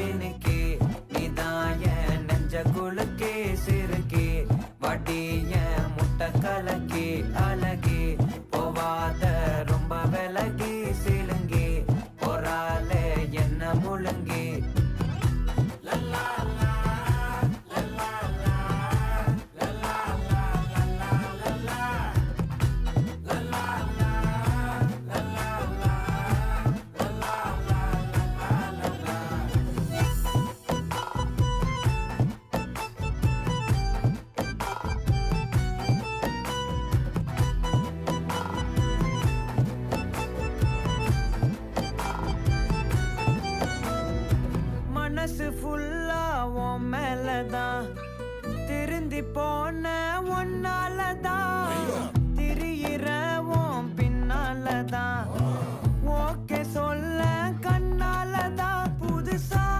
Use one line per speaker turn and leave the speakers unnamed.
மினுக்கி நீதான் என் நெஞ்ச குலுக்கி சிறுக்கி வடிய முட்டை கலக்கி அழகி போவாத ரொம்ப விலகி சிலுங்கி போறாலே என்ன முழுங்கி மனசு ஃபுல்லா உன் மேலதான் திருந்தி போன ஒன்னாலதான் திரியிற உன் பின்னாலதான் ஓகே சொல்ல